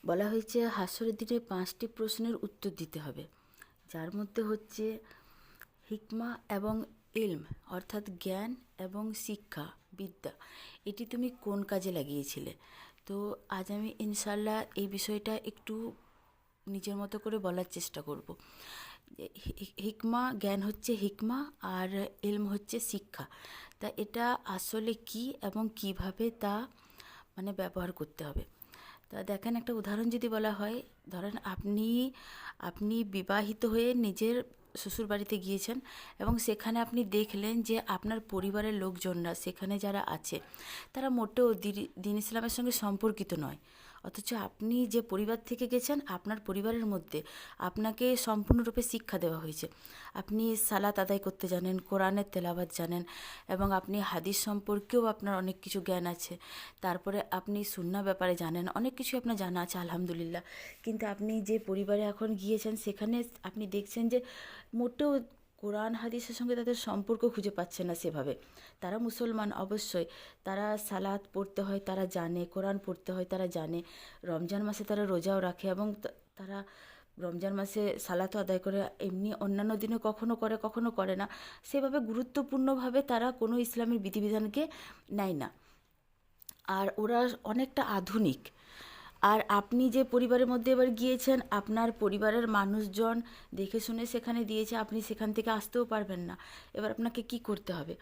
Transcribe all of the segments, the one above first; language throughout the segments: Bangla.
বলা হয়েছে হাসরের দিনে 5টি প্রশ্নের উত্তর দিতে হবে, যার মধ্যে হচ্ছে হিকমা এবং ইলম, অর্থাৎ জ্ঞান এবং শিক্ষা, বিদ্যা, এটি তুমি কোন কাজে লাগিয়েছিলে। তো আজ আমি ইনশাল্লাহ এই বিষয়টা একটু নিজের মতো করে বলার চেষ্টা করব। হিকমা, জ্ঞান হচ্ছে হিকমা, আর ইলম হচ্ছে শিক্ষা। তা এটা আসলে কি এবং কিভাবে তা ব্যবহার করতে হবে। তা দেখেন, একটা উদাহরণ যদি বলা হয়, ধরেন আপনি আপনি বিবাহিত হয়ে নিজের শ্বশুর বাড়িতে গিয়েছেন এবং সেখানে আপনি দেখলেন যে আপনার পরিবারের লোকজনরা সেখানে যারা আছে তারা মোটেও দিন ইসলামের সঙ্গে সম্পর্কিত নয়। অথচ আপনি যে পরিবার থেকে গেছেন, আপনার পরিবারের মধ্যে আপনাকে সম্পূর্ণরূপে শিক্ষা দেওয়া হয়েছে। আপনি সালাত আদায় করতে জানেন, কোরআনের তেলাওয়াত জানেন, এবং আপনি হাদিস সম্পর্কেও আপনার অনেক কিছু জ্ঞান আছে। তারপরে আপনি সুন্নাহ ব্যাপারে জানেন, অনেক কিছু আপনার জানা আছে আলহামদুলিল্লাহ। কিন্তু আপনি যে পরিবারে এখন গিয়েছেন সেখানে আপনি দেখছেন যে মোটেও কোরআন হাদিসের সঙ্গে তাদের সম্পর্ক খুঁজে পাচ্ছে না সেভাবে। তারা মুসলমান অবশ্যই, তারা সালাত পড়তে হয় তারা জানে, কোরআন পড়তে হয় তারা জানে, রমজান মাসে তারা রোজাও রাখে এবং তারা রমজান মাসে সালাতও আদায় করে, এমনি অন্যান্য দিনে কখনো করে কখনো করে না। সেভাবে গুরুত্বপূর্ণভাবে তারা কোনো ইসলামের বিধিবিধানকে নেয় না, আর ওরা অনেকটা আধুনিক। আর আপনি যে পরিবারের মধ্যে এবার গিয়েছেন, আপনার পরিবারের মানুষজন দেখে শুনে সেখানে দিয়েছে, আপনি সেখান থেকে আসতেও পারবেন না। এবার আপনাকে কি করতে হবে?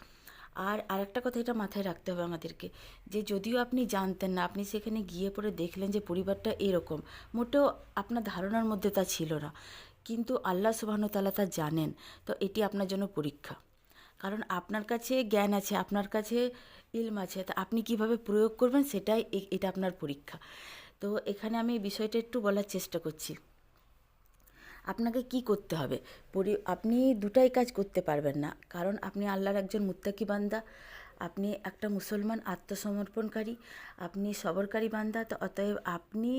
আর আরেকটা কথা এটা মাথায় রাখতে হবে আমাদেরকে, যে যদিও আপনি জানতেন না, আপনি সেখানে গিয়ে পরে দেখলেন যে পরিবারটা এরকম, মোটেও আপনার ধারণার মধ্যে তা ছিল না, কিন্তু আল্লাহ সুবহানাহু ওয়া তাআলা তা জানেন। তো এটি আপনার জন্য পরীক্ষা, কারণ আপনার কাছে জ্ঞান আছে, আপনার কাছে ইলম আছে, তা আপনি কিভাবে প্রয়োগ করবেন সেটাই এটা আপনার পরীক্ষা। তো এখানে আমি এই বিষয়টা একটু বলার চেষ্টা করছি। আপনাকে কি করতে হবে? আপনি দুটাই কাজ করতে পারবেন না, কারণ আপনি আল্লাহর একজন মুত্তাকি বান্দা, আপনি একটা মুসলমান আত্মসমর্পণকারী, আপনি সবরকারী বান্দা। তো অতএব আপনি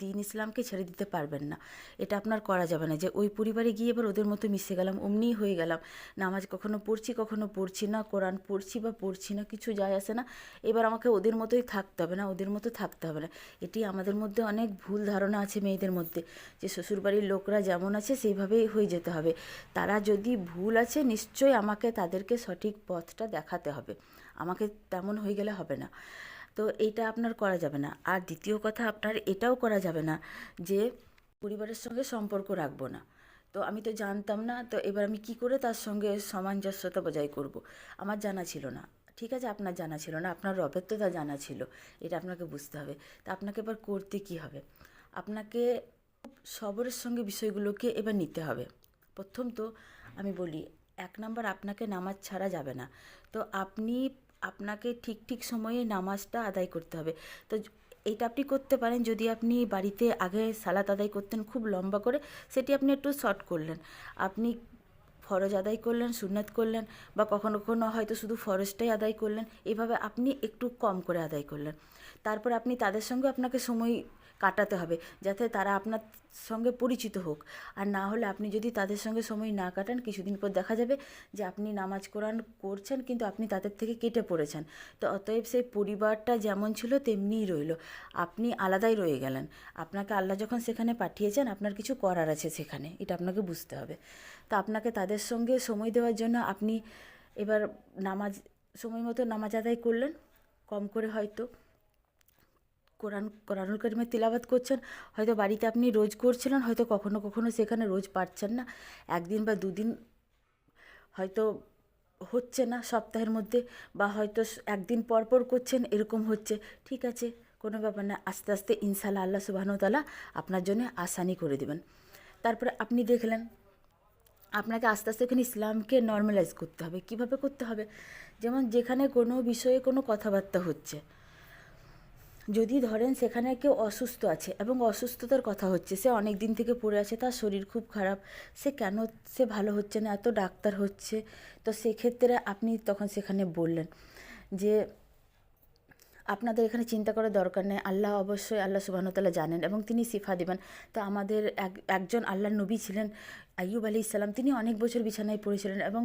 দিন ইসলামকে ছেড়ে দিতে পারবেন না। এটা আপনার করা যাবে না যে ওই পরিবারে গিয়ে এবার ওদের মতো মিশে গেলাম, অমনিই হয়ে গেলাম, নামাজ কখনো পড়ছি কখনো পড়ছি না, কোরআন পড়ছি বা পড়ছি না, কিছু যায় আসে না, এবার আমাকে ওদের মতোই থাকতে হবে না, ওদের মতো থাকতে হবে না। এটি আমাদের মধ্যে অনেক ভুল ধারণা আছে মেয়েদের মধ্যে, যে শ্বশুরবাড়ির লোকরা যেমন আছে সেইভাবেই হয়ে যেতে হবে। তারা যদি ভুল আছে, নিশ্চয়ই আমাকে তাদেরকে সঠিক পথটা দেখাতে হবে, আমাকে তেমন হয়ে গেলে হবে না। তো এইটা আপনার করা যাবে না। আর দ্বিতীয় কথা, আপনার এটাও করা যাবে না যে পরিবারের সঙ্গে সম্পর্ক রাখবো না। তো আমি তো জানতাম না, তো এবার আমি কি করে তার সঙ্গে সামঞ্জস্যতা বজায় করব? আমার জানা ছিল না। ঠিক আছে, আপনার জানা ছিল না, আপনার রবের তো তা জানা ছিল, এটা আপনাকে বুঝতে হবে। তা আপনাকে এবার করতে কি হবে? আপনাকে খুব সবরের সঙ্গে বিষয়গুলোকে এবার নিতে হবে। প্রথম তো আমি বলি, 1 নাম্বার, আপনাকে নামাজ ছাড়া যাবে না। তো আপনাকে ঠিক ঠিক সময়ে নামাজটা আদায় করতে হবে। তো এইটা আপনি করতে পারেন, যদি আপনি বাড়িতে আগে সালাত আদায় করতেন খুব লম্বা করে, সেটি আপনি একটু শর্ট করলেন। আপনি ফরজ আদায় করলেন, সুন্নাত করলেন, বা কখনো কখনো হয়তো শুধু ফরজটাই আদায় করলেন, এভাবে আপনি একটু কম করে আদায় করলেন। তারপর আপনি তাদের সঙ্গে আপনাকে সময় কাটাতে হবে, যাতে তারা আপনার সঙ্গে পরিচিত হোক। আর না হলে আপনি যদি তাদের সঙ্গে সময় না কাটান, কিছুদিন পর দেখা যাবে যে আপনি নামাজ কোরআন করছেন কিন্তু আপনি তাদের থেকে কেটে পড়েছেন। তো অতএব সেই পরিবারটা যেমন ছিল তেমনিই রইল, আপনি আলাদাই রয়ে গেলেন। আপনাকে আল্লাহ যখন সেখানে পাঠিয়েছেন, আপনার কিছু করার আছে সেখানে, এটা আপনাকে বুঝতে হবে। তো আপনাকে তাদের সঙ্গে সময় দেওয়ার জন্য আপনি এবার নামাজ, সময় মতো নামাজ আদায় করলেন, কম করে হয়তো কোরআনুল কারিমের তিলাওয়াত করছেন, হয়তো বাড়িতে আপনি রোজ করছিলেন, হয়তো কখনো কখনো সেখানে রোজ পারছেন না, 1 দিন বা 2 দিন হয়তো হচ্ছে না সপ্তাহের মধ্যে, বা হয়তো 1 দিন পর পর করছেন, এরকম হচ্ছে। ঠিক আছে, কোনো ব্যাপার না, আস্তে আস্তে ইনশাআল্লাহ আল্লাহ সুবহানাহু ওয়া তাআলা আপনার জন্য আসানি করে দেবেন। তারপরে আপনি দেখলেন, আপনাকে আস্তে আস্তে এখানে ইসলামকে নর্মালাইজ করতে হবে। কিভাবে করতে হবে? যেমন যেখানে কোনো বিষয়ে কোনো কথাবার্তা হচ্ছে, যদি ধরেন সেখানে কেউ অসুস্থ আছে এবং অসুস্থতার কথা হচ্ছে, সে অনেক দিন থেকে পড়ে আছে, তার শরীর খুব খারাপ, সে ভালো হচ্ছে না, এত ডাক্তার হচ্ছে, তো সেক্ষেত্রে আপনি তখন সেখানে বললেন যে আপনাদের এখানে চিন্তা করার দরকার নেই, আল্লাহ অবশ্যই, আল্লাহ সুবহানাহু ওয়া তাআলা জানেন এবং তিনি শিফা দেবেন। তো আমাদের একজন আল্লাহর নবী ছিলেন আইয়ুব আলাইহিস সালাম, তিনি অনেক বছর বিছানায় পড়েছিলেন এবং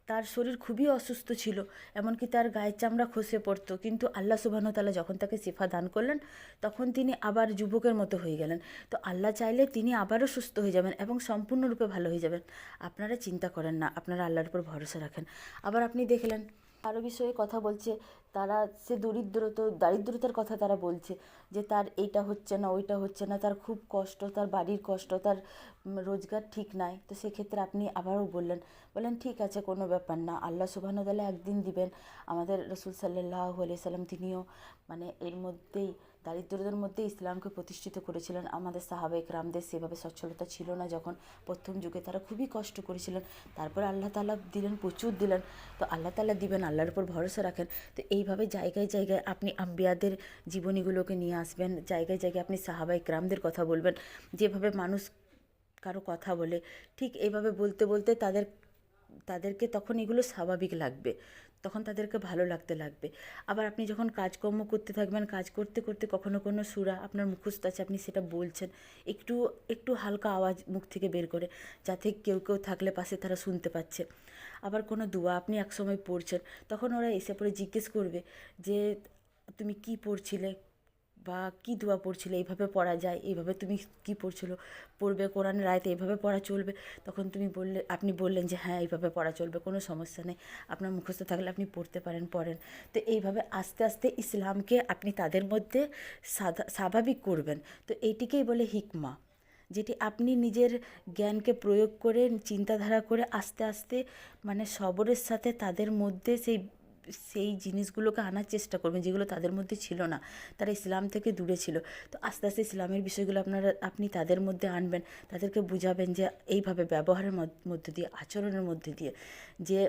তার শরীর খুবই অসুস্থ ছিল, এমনকি তার গায়ের চামড়া খসে পড়তো, কিন্তু আল্লাহ সুবহানাহু ওয়া তাআলা যখন তাকে শিফা দান করলেন তখন তিনি আবার যুবকের মতো হয়ে গেলেন। তো আল্লাহ চাইলে তিনি আবারও সুস্থ হয়ে যাবেন এবং সম্পূর্ণরূপে ভালো হয়ে যাবেন। আপনারা চিন্তা করেন না, আপনারা আল্লাহর উপর ভরসা রাখেন। আবার আপনি দেখলেন আরও বিষয়ে কথা বলছে, তারা সে দারিদ্রতার কথা তারা বলছে যে তার এইটা হচ্ছে না, ওইটা হচ্ছে না, তার খুব কষ্ট, তার বাড়ির কষ্ট, তার রোজগার ঠিক নাই। তো সেক্ষেত্রে আপনি আবারও বললেন ঠিক আছে, কোনো ব্যাপার না, আল্লাহ সুবহানাহু ওয়া তাআলা একদিন দিবেন। আমাদের রাসূল সাল্লাল্লাহু আলাইহি সাল্লাম তিনিও মানে এর মধ্যেই দারিদ্রতার মধ্যে ইসলামকে প্রতিষ্ঠিত করেছিলেন। আমাদের সাহাবা একরামদের সেভাবে সচ্ছলতা ছিল না, যখন প্রথম যুগে তারা খুবই কষ্ট করেছিলেন। তারপর আল্লাহ তাআলা দিলেন, প্রচুর দিলেন। তো আল্লাহ তাআলা দিবেন, আল্লাহর উপর ভরসা রাখেন। তো এইভাবে জায়গায় জায়গায় আপনি আম্বিয়াদের জীবনীগুলোকে নিয়ে আসবেন, জায়গায় জায়গায় আপনি সাহাবা একরামদের কথা বলবেন। যেভাবে মানুষ কারো কথা বলে, ঠিক এইভাবে বলতে বলতে তাদেরকে তখন এগুলো স্বাভাবিক লাগবে, তখন তাদেরকে ভালো লাগতে লাগবে। আবার আপনি যখন কাজকর্ম করতে থাকবেন, কাজ করতে করতে কখনো কোনো সূরা আপনার মুখস্থ আছে, আপনি সেটা বলছেন একটু একটু হালকা আওয়াজ মুখ থেকে বের করে, যাতে কেউ কেউ থাকলে পাশে তারা শুনতে পাচ্ছে। আবার কোনো দোয়া আপনি একসময় পড়ছেন, তখন ওরা এসে পড়ে জিজ্ঞেস করবে যে তুমি কি পড়ছিলে বা কী দোয়া পড়ছিলে, এইভাবে পড়া যায়, এইভাবে তুমি কী পড়বে, কোরআনের আয়াত এইভাবে পড়া চলবে। তখন আপনি বললেন যে হ্যাঁ এইভাবে পড়া চলবে, কোনো সমস্যা নেই, আপনার মুখস্থ থাকলে আপনি পড়তে পারেন, পড়েন। তো এইভাবে আস্তে আস্তে ইসলামকে আপনি তাদের মধ্যে স্বাভাবিক করবেন। তো এইটিকেই বলে হিকমা, যেটি আপনি নিজের জ্ঞানকে প্রয়োগ করে, চিন্তাধারা করে আস্তে আস্তে মানে সবরের সাথে তাদের মধ্যে সেই জিনিসগুলোকে আনার চেষ্টা করবেন যেগুলো তাদের মধ্যে ছিল না, তারা ইসলাম থেকে দূরে ছিল। তো আস্তে আস্তে ইসলামের বিষয়গুলো আপনি তাদের মধ্যে আনবেন, তাদেরকে বুঝাবেন যে এইভাবে ব্যবহারের মধ্যে দিয়ে, আচরণের মধ্যে দিয়ে, যে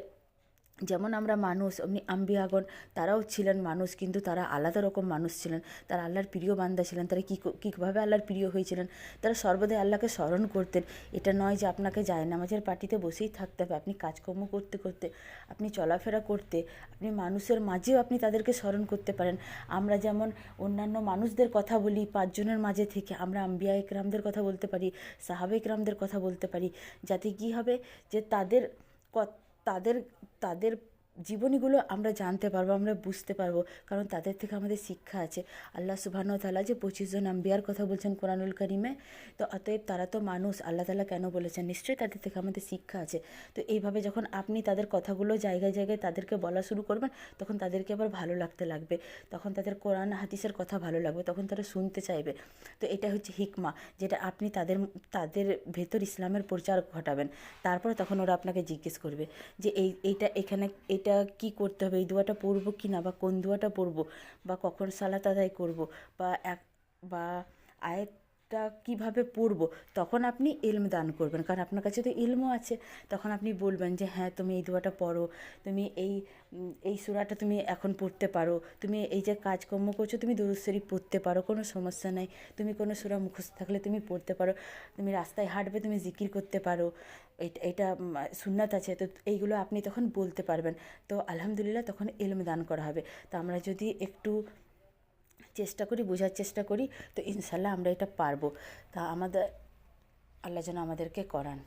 যেমন আমরা মানুষ, অমনি আম্বিয়াগণ তারাও ছিলেন মানুষ, কিন্তু তারা আলাদা রকম মানুষ ছিলেন। তারা আল্লাহর প্রিয় বান্দা ছিলেন। তারা কীভাবে আল্লাহর প্রিয় হয়েছিলেন, তারা সর্বদাই আল্লাহকে স্মরণ করতেন। এটা নয় যে আপনাকে জায়নামাজের পাটিতে বসেই থাকতে হবে, আপনি কাজকর্ম করতে করতে, আপনি চলাফেরা করতে, আপনি মানুষের মাঝেও আপনি তাদেরকে স্মরণ করতে পারেন। আমরা যেমন অন্যান্য মানুষদের কথা বলি 5 জনের মাঝে থেকে, আমরা আম্বিয়া একরামদের কথা বলতে পারি, সাহাবা একরামদের কথা বলতে পারি, যাতে কী হবে যে তাদের তাদের জীবনীগুলো আমরা জানতে পারবো, আমরা বুঝতে পারবো, কারণ তাদের থেকে আমাদের শিক্ষা আছে। আল্লাহ সুবহানাহু ওয়া তাআলা যে 25 জন আম্বিয়ার কথা বলছেন কোরআনুল কারিমে, তো অতএব তারা তো মানুষ, আল্লাহ তাআলা কেন বলেছেন, নিশ্চয়ই তাদের থেকে আমাদের শিক্ষা আছে। তো এইভাবে যখন আপনি তাদের কথাগুলো জায়গায় জায়গায় তাদেরকে বলা শুরু করবেন, তখন তাদেরকে আবার ভালো লাগতে লাগবে, তখন তাদের কোরআন হাদিসের কথা ভালো লাগবে, তখন তারা শুনতে চাইবে। তো এটা হচ্ছে হিকমা, যেটা আপনি তাদের ভেতর ইসলামের প্রচার ঘটাবেন। তারপরে তখন ওরা আপনাকে জিজ্ঞেস করবে যে এইটা কি করতে হবে, এই দোয়াটা পড়বো কি না, বা কোন দোয়াটা পড়বো, বা কখন সালাত আদায় করবো, বা আয়াতটা কিভাবে পড়বো। তখন আপনি ইলম দান করবেন, কারণ আপনার কাছে তো ইলমও আছে। তখন আপনি বলবেন যে হ্যাঁ তুমি এই দোয়াটা পড়ো, তুমি এই সূরাটা তুমি এখন পড়তে পারো, তুমি এই যে কাজকর্ম করছো তুমি দুরূদ শরীফ পড়তে পারো, কোনো সমস্যা নাই, তুমি কোনো সূরা মুখস্থ থাকলে তুমি পড়তে পারো, তুমি রাস্তায় হাঁটবে তুমি জিকির করতে পারো, এটা সুন্নাত আছে। তো এইগুলো আপনি তখন বলতে পারবেন। তো আলহামদুলিল্লাহ তখন ইলম দান করা হবে। তো আমরা যদি একটু চেষ্টা করি, বোঝার চেষ্টা করি, তো ইনশাল্লাহ আমরা এটা পারবো। তা আল্লাহ যেন আমাদেরকে করান।